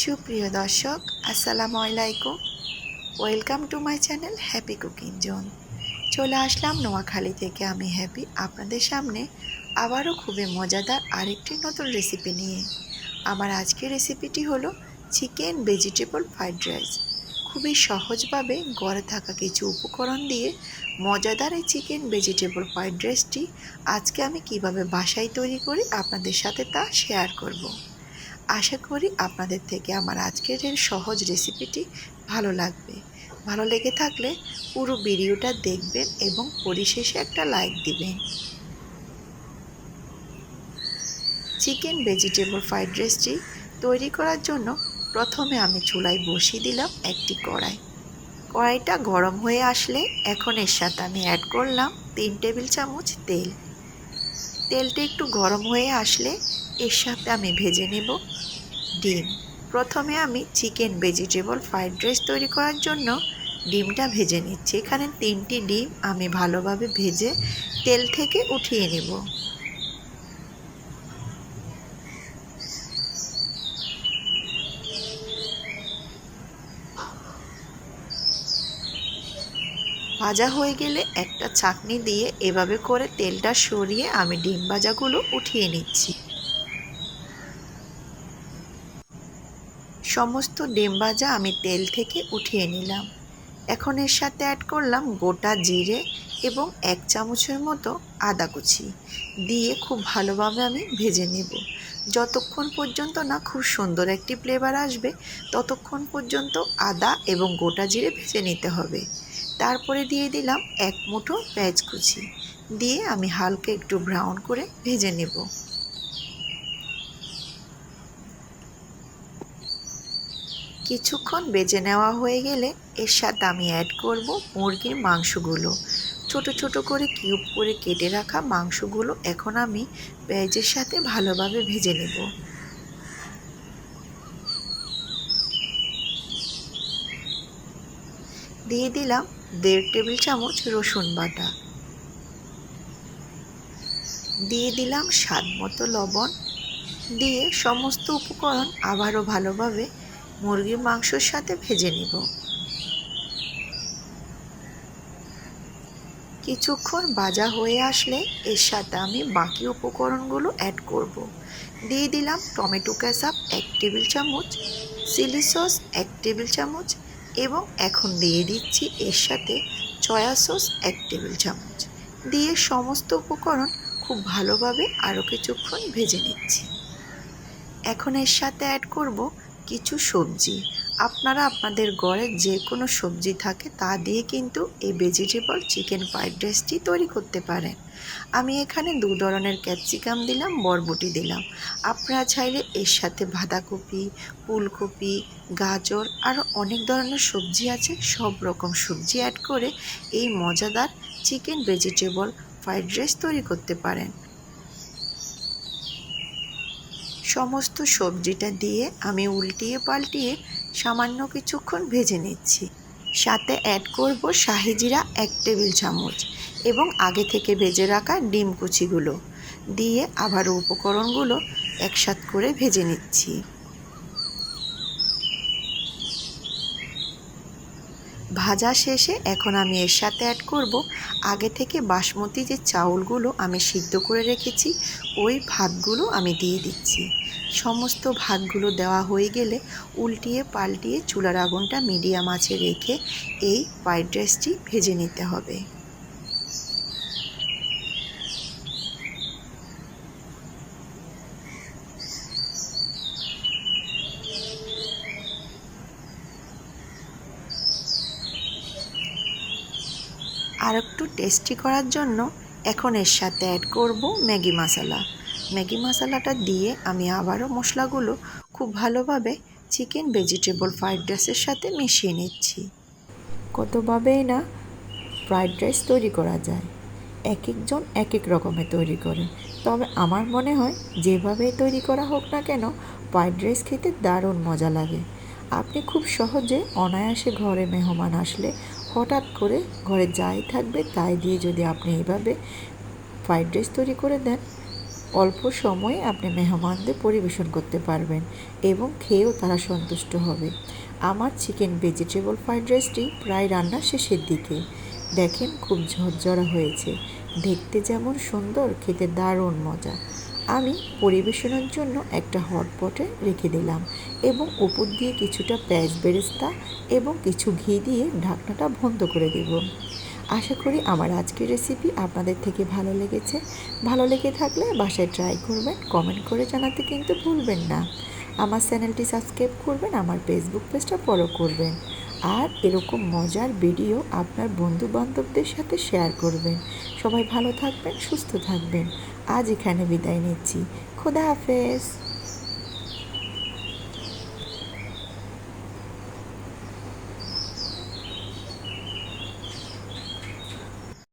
সুপ্রিয় দর্শক, আসসালামু আলাইকুম। Welcome to my channel happy cooking zone. চলে আসলাম নোয়াখালী থেকে আমি হ্যাপি আপনাদের সামনে আবারও খুবই মজাদার আরেকটি নতুন রেসিপি নিয়ে। আমার আজকের রেসিপিটি হলো চিকেন ভেজিটেবল ফ্রাইড রাইস। খুবই সহজভাবে ঘরে থাকা কিছু উপকরণ দিয়ে মজাদার এই চিকেন ভেজিটেবল ফ্রাইড রাইসটি আজকে আমি কিভাবে বাসায় তৈরি করি আপনাদের সাথে তা শেয়ার করব। আশা করি আপনাদের থেকে আমার আজকের এই সহজ রেসিপিটি ভালো লাগবে। ভালো লেগে থাকলে পুরো ভিডিওটা দেখবেন এবং পরিশেষে একটা লাইক দিবেন। চিকেন ভেজিটেবল ফ্রাইড রাইসটি তৈরি করার জন্য প্রথমে আমি চুলায় বসিয়ে দিলাম একটি কড়াই। কড়াইটা গরম হয়ে আসলে এখন এর সাথে আমি অ্যাড করলাম 3 টেবিল চামচ তেল। তেলটা একটু গরম হয়ে আসলে এর সাথে আমি ভেজে নেব ডিম। প্রথমে আমি চিকেন ভেজিটেবল ফ্রাইড রাইস তৈরি করার জন্য ডিমটা ভেজে নিচ্ছি। এখানে 3টি ডিম আমি ভালোভাবে ভেজে তেল থেকে উঠিয়ে নেব। ভাজা হয়ে গেলে একটা ছাঁকনি দিয়ে এভাবে করে তেলটা সরিয়ে আমি ডিম ভাজাগুলো উঠিয়ে নিচ্ছি। সমস্ত ডিম ভাজা আমি তেল থেকে উঠিয়ে নিলাম। এখন এর সাথে অ্যাড করলাম গোটা জিরে এবং 1 চামচের মতো আদা কুচি দিয়ে খুব ভালোভাবে আমি ভেজে নেব। যতক্ষণ পর্যন্ত না খুব সুন্দর একটি ফ্লেভার আসবে ততক্ষণ পর্যন্ত আদা এবং গোটা জিরে ভেজে নিতে হবে। তারপরে দিয়ে দিলাম 1 মুঠো পেঁয়াজ কুচি দিয়ে আমি হালকা একটু ব্রাউন করে ভেজে নেব। কিছুক্ষণ ভেজে নেওয়া হয়ে গেলে এর সাথে আমি অ্যাড করব মুরগির মাংসগুলো। ছোট ছোট করে কিউব করে কেটে রাখা মাংসগুলো এখন আমি পেঁয়াজের সাথে ভালোভাবে ভেজে নেব। দিয়ে দিলাম 1.5 টেবিল চামচ রসুন বাটা। দিয়ে দিলাম স্বাদ মতো লবণ। দিয়ে সমস্ত উপকরণ আবারও ভালোভাবে মুরগির মাংসের সাথে ভেজে নেব। কিছুক্ষণ ভাজা হয়ে আসলে এর সাথে আমি বাকি উপকরণগুলো অ্যাড করব। দিয়ে দিলাম টমেটো কেচাপ 1 টেবিল চামচ, চিলি সস 1 টেবিল চামচ এবং এখন দিয়ে দিচ্ছি এর সাথে সয়া সস 1 টেবিল চামচ। দিয়ে সমস্ত উপকরণ খুব ভালোভাবে আরও কিছুক্ষণ ভেজে নিচ্ছি। এখন এর সাথে অ্যাড করব কিছু সবজি। আপনারা আপনাদের ঘরে যে কোনো সবজি থাকে তা দিয়ে কিন্তু এই ভেজিটেবল চিকেন ফ্রাইড রাইসটি তৈরি করতে পারেন। আমি এখানে 2 ধরনের ক্যাপসিকাম দিলাম, বরবটি দিলাম। আপনারা চাইলে এর সাথে বাঁধাকপি, ফুলকপি, গাজর আরও অনেক ধরনের সবজি আছে, সব রকম সবজি অ্যাড করে এই মজাদার চিকেন ভেজিটেবল ফ্রাইড রাইস তৈরি করতে পারেন। সমস্ত সবজিটা দিয়ে আমি উল্টিয়ে পাল্টিয়ে সামান্য কিছুক্ষণ ভেজে নিচ্ছি। সাথে অ্যাড করব শাহি জিরা 1 টেবিল চামচ এবং আগে থেকে ভেজে রাখা ডিম কুচিগুলো দিয়ে আবারও উপকরণগুলো একসাথে করে ভেজে নিচ্ছি। ভাজা শেষে এখন আমি এর সাথে অ্যাড করব আগে থেকে বাসমতি যে চাউলগুলো আমি সিদ্ধ করে রেখেছি ওই ভাতগুলো আমি দিয়ে দিচ্ছি। সমস্ত ভাতগুলো দেওয়া হয়ে গেলে উল্টিয়ে পাল্টিয়ে চুলার আগুনটা মিডিয়াম আঁচে রেখে এই ফ্রাইড রাইসটি ভেজে নিতে হবে। আর একটু টেস্টি করার জন্য এখন এর সাথে অ্যাড করব ম্যাগি মশলা। ম্যাগি মশলাটা দিয়ে আমি আবারও মশলাগুলো খুব ভালোভাবে চিকেন ভেজিটেবল ফ্রাইড রাইসের সাথে মিশিয়ে নিচ্ছি। কতভাবেই না ফ্রাইড রাইস তৈরি করা যায়, এক একজন এক এক রকমের তৈরি করে, তবে আমার মনে হয় যেভাবেই তৈরি করা হোক না কেন ফ্রাইড রাইস খেতে দারুণ মজা লাগে। আপনি খুব সহজে অনায়াসে ঘরে মেহমান আসলে হঠাৎ করে ঘরে যাই থাকবে তাই দিয়ে যদি আপনি এইভাবে ফ্রাইড রাইস তৈরি করে দেন অল্প সময়ে আপনি মেহমানদের পরিবেশন করতে পারবেন এবং খেয়েও তারা সন্তুষ্ট হবে। আমার চিকেন ভেজিটেবল ফ্রাইড রাইসটি প্রায় রান্না শেষের দিকে। দেখেন খুব ঝরঝরা হয়েছে, দেখতে যেমন সুন্দর, খেতে দারুণ মজা। আমি পরিবেশনের জন্য একটা হটপটে রেখে দিলাম এবং উপর দিয়ে কিছুটা পেঁয়াজ বেরেস্তা এবং কিছু ঘি দিয়ে ঢাকনাটা বন্ধ করে দেব। আশা করি আমার আজকের রেসিপি আপনাদের থেকে ভালো লেগেছে। ভালো লেগে থাকলে বাসায় ট্রাই করবেন, কমেন্ট করে জানাতে কিন্তু ভুলবেন না। আমার চ্যানেলটি সাবস্ক্রাইব করবেন, আমার ফেসবুক পেজটা ফলো করবেন, আর এরকম মজার ভিডিও আপনার বন্ধুবান্ধবদের সাথে শেয়ার করবেন। সবাই ভালো থাকবেন, সুস্থ থাকবেন। আজ এখানে বিদায় নিচ্ছি। খোদা হাফেজ।